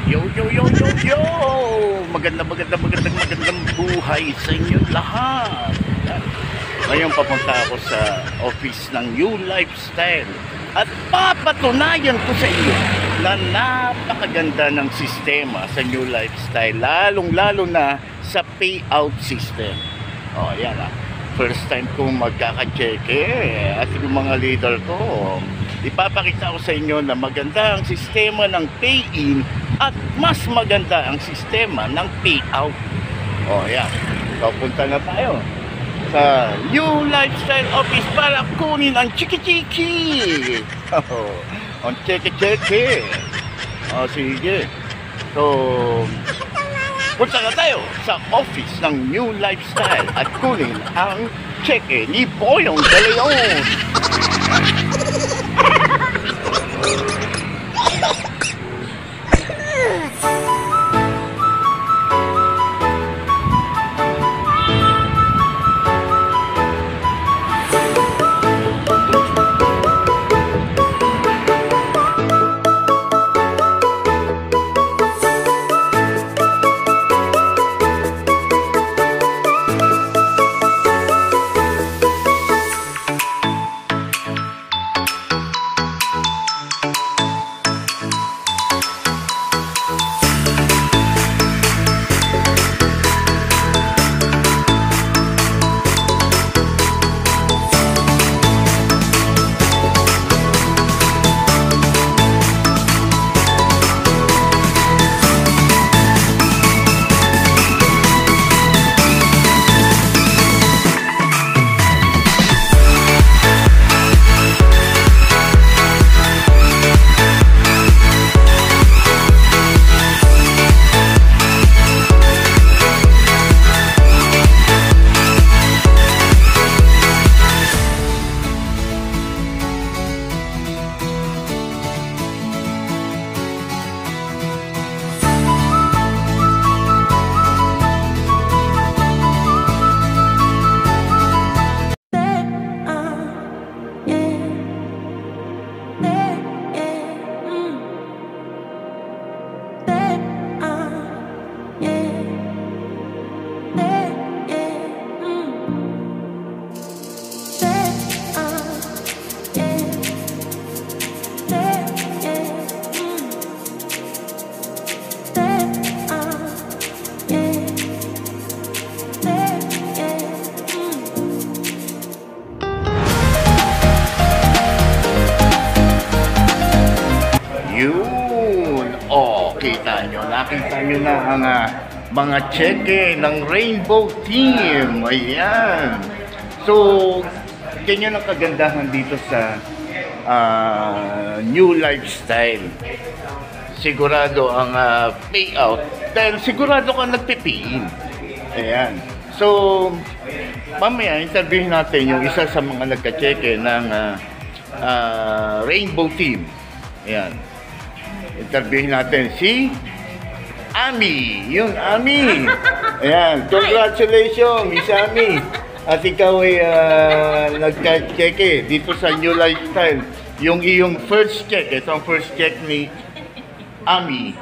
Yo, yo, yo, yo, yo! Magandang buhay sa inyo lahat. Ngayon papunta ako sa office ng New Lifestyle at papatunayan ko sa inyo na napakaganda ng sistema sa New Lifestyle, lalong-lalo na sa payout system. O, yan ah. First time kong magkaka-cheque at yung mga leader ko, ipapakita ko sa inyo na maganda ang sistema ng pay-in at mas maganda ang sistema ng payout. O yan, papunta na tayo sa New Lifestyle Office para kunin ang chiki-chiki. Ang chiki-chiki. O sige. So, punta na tayo sa office ng New Lifestyle at kunin ang cheque ni Boyong De Leon. Yun! Oh, nakita nyo na ang mga cheque ng Rainbow Team. Ayan. So, ganyan ang kagandahan dito sa New Lifestyle. Sigurado ang payout dahil sigurado ka nagpipiin. Ayan. So, mamaya interviewin natin yung isa sa mga nagka-cheque ng Rainbow Team. Ayan. Interviewin natin si Ami. Yung Ami. Ayan. Congratulations, Miss Ami. At ikaw ay nagka-cheque dito sa New Lifestyle. Yung iyong first check. Ito ang first check ni Ami.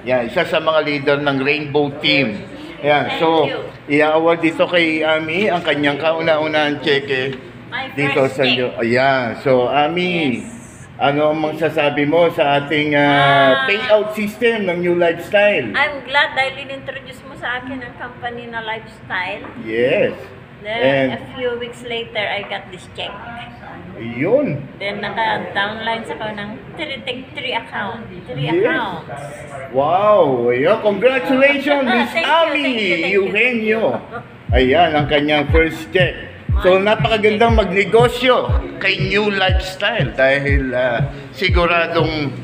Yan, isa sa mga leader ng Rainbow Team. Ayan. So, i-award dito kay Ami ang kanyang kauna-unahang cheque dito sa New. Ayan. So, Ami. Yes. Ano ang magsasabi mo sa ating payout system ng New Lifestyle? I'm glad dahil in-introduce mo sa akin ang company na Lifestyle. Yes. Then, a few weeks later, I got this check. Yun. Then, naka-downline sa ko ng 3 accounts. Wow. Ayan. Congratulations, Miss Ami Eugenio. Ayan, ang kanyang first check. So, napakagandang magnegosyo kay New Lifestyle dahil siguradong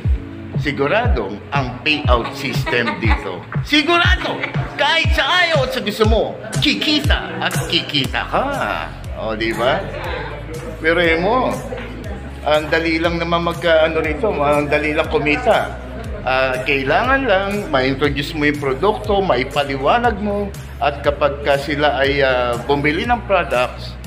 ang payout system dito. Sigurado! Kahit sa ayaw at sa gusto mo, kikita at kikita ka. O, di ba? Pero mo, ang dali lang naman rito, ang dali lang kumita. Kailangan lang ma-introduce mo yung produkto, maipaliwanag mo, at kapag sila ay bumili ng products,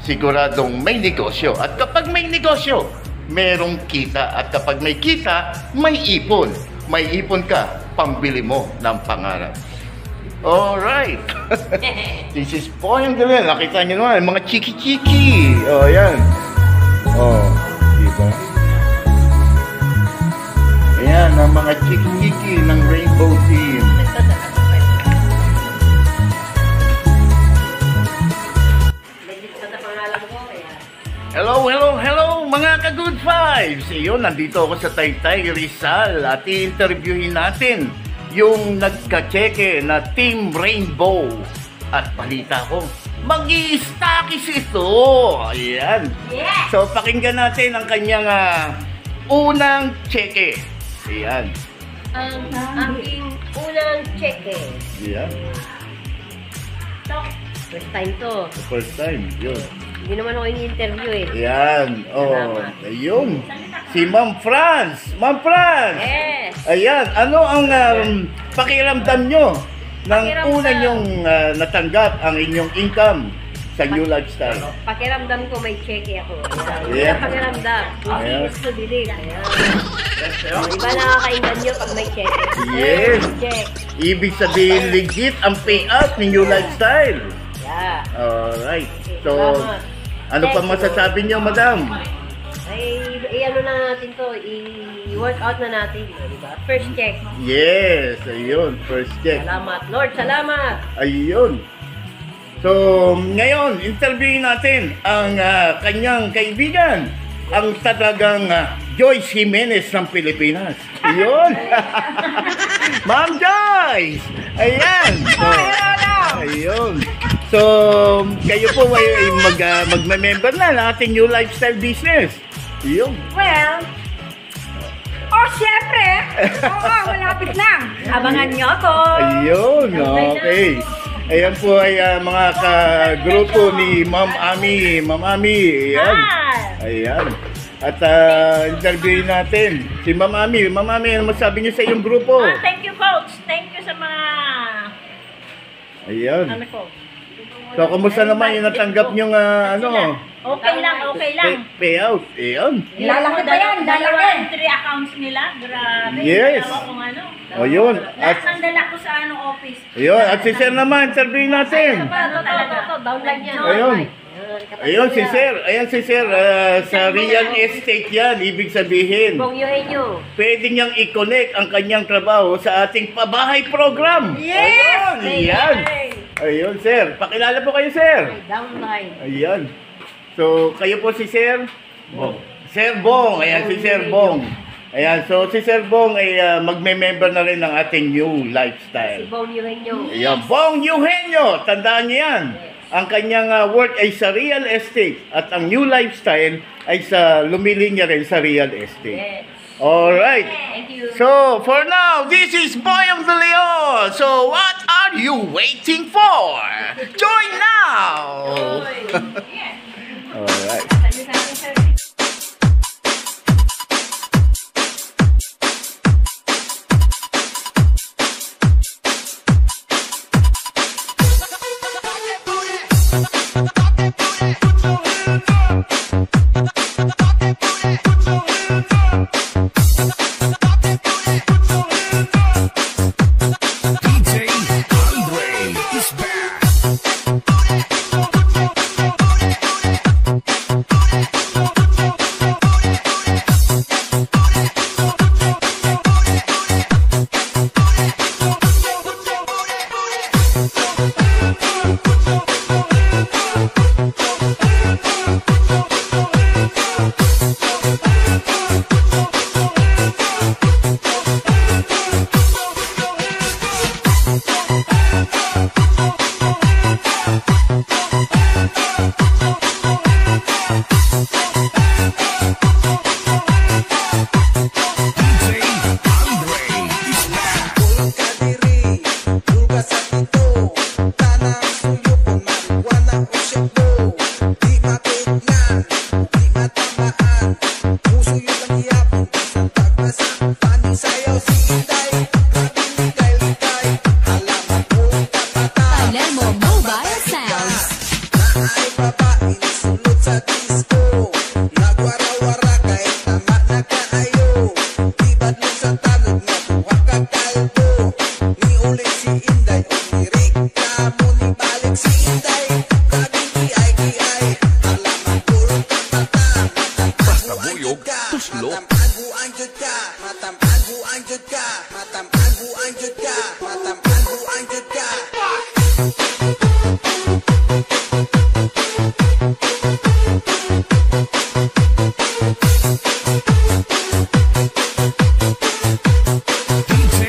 siguradong may negosyo. At kapag may negosyo, merong kita. At kapag may kita, may ipon. may ipon ka, pambili mo ng pangarap. Alright. This is Boyong the Leo. Nakita nyo naman, mga chiki-chiki. Oh, yan. Oh, diba? Ayan, ang mga chiki-chiki ng Rainbow Team. Hello, hello, hello mga ka-good vibes! Iyon, nandito ako sa Taytay, Rizal at i-interviewin natin yung nagka-cheque na Team Rainbow. At balita ko, mag-i-stockies ito! Ayan. Yeah. So, pakinggan natin ang kanyang unang cheque. Ayan. Ang aking unang cheque. Ayan. So, first time to. The first time, yun. Hindi naman ako ini-interview eh. Ayan. Oh, Salamat. ayun. Si Ma'am France. Ma'am France! Yes. Ayan, ano ang pakiramdam nyo nang Pakiramdam. una nyong natanggap ang inyong income sa New Lifestyle? Pakiramdam ko may cheque ako. Ayan. Yeah. Pakiramdam. Ayan. Easy to believe. Ayan. Iba nakakainggan nyo pag may cheque. Yes. Check. Ibig sabihin legit ang payout ni New Lifestyle. Yeah. Alright. So, Salamat. ano pa masasabi nyo, madam? Ay, ano na natin to, i-work out na natin, di ba? First check. Yes, ayun, first check. Salamat, Lord, salamat. Ayun. So, ngayon, interviewin natin ang kanyang kaibigan, ang talagang Joyce Jimenez ng Pilipinas. Ayun. Ma'am Joyce! Ayan. So, ayun. So, kayo po ay magme-member na ng ating New Lifestyle business. Ayun. Well, syempre. Oo, malapit lang. Abangan nyo ako. Ayun, okay. Ayan po ay mga ka-grupo ni Ma'am Ami. Ma'am Ami, ayan. Ayan. At interviewin natin si Ma'am Ami. Ma'am Ami, ano masabi niyo sa iyong grupo? Thank you, folks. Thank you sa mga... Ayan. Ano ko? So, kumusta naman yung natanggap niyong Okay lang. payout? Ayan. Lalaki pa yan, lalaki. 3 accounts nila. Grabe. Yes. Dalawa kung ano. Ayun. Lahat At, ng dala ko sa office. ayun. At si Sir naman, interviewin natin. Downline niya. Ayun. Ayun si Sir. Ayan si Sir. Sa real estate yan. Ibig sabihin, Bong Eugenio. pwede niyang i-connect ang kanyang trabaho sa ating pabahay program. Yes! Ayun. Ayun, Sir. Pakilala po kayo, Sir. Downline. Ayan. So, kayo po si Sir? Bong. Sir Bong. Ayan, si Sir Bong. Ayan, so si Sir Bong ay magme-member na rin ng ating New Lifestyle. Bong Eugenio. Ayan, Bong Eugenio. Tandaan niyo yan. Ang kanyang work ay sa real estate at ang New Lifestyle ay sa lumilinya rin sa real estate. Yes. Alright. Thank you. So, for now, this is Boyong the Leo. So, what are you waiting for? Join now! Alright. Nagwara-wara kahit tama na kaayo. Di ba sa tanod na buhay kalbo. Ni ulit si Inday, umirik ka mo ni balik si Inday. Grabing kiay-kiay, alamang pulong ka mata. Basta buyog, tuslo. Matampan jud ka, matampan jud ka, matampan jud ka, matampan jud ka. DJ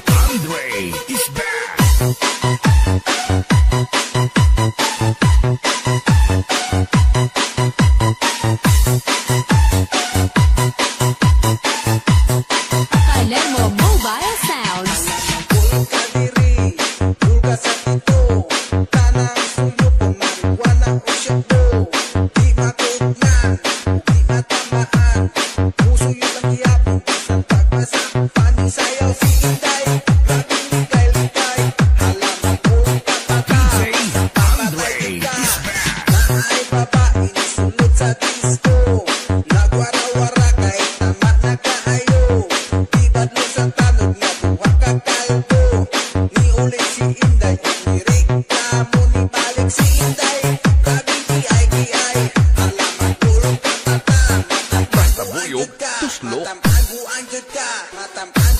Andre is back. Palermo Mobile Sounds. Pulong ka diri, pulga sa tito. Tanang suyo kung marijuana o shabu. Di matugnan, di matamaan. Puso yung lagyapon, isang pagmasak. Panisayaw si Inday, grabing ligay-ligay. Halamang pulong kapata. DJ Andre is back. Naay babae ni sulod sa disco. Nagwara-wara kahit tama na kaayo. Di badlo sa tanod nga buwang kakalbo. Ni ulit si Inday, umirik ka mo ni balik si Inday. Grabing kiay-kiay, alamang pulong kapata. Basta buyog, tuslo. Matampan jud ka, matampan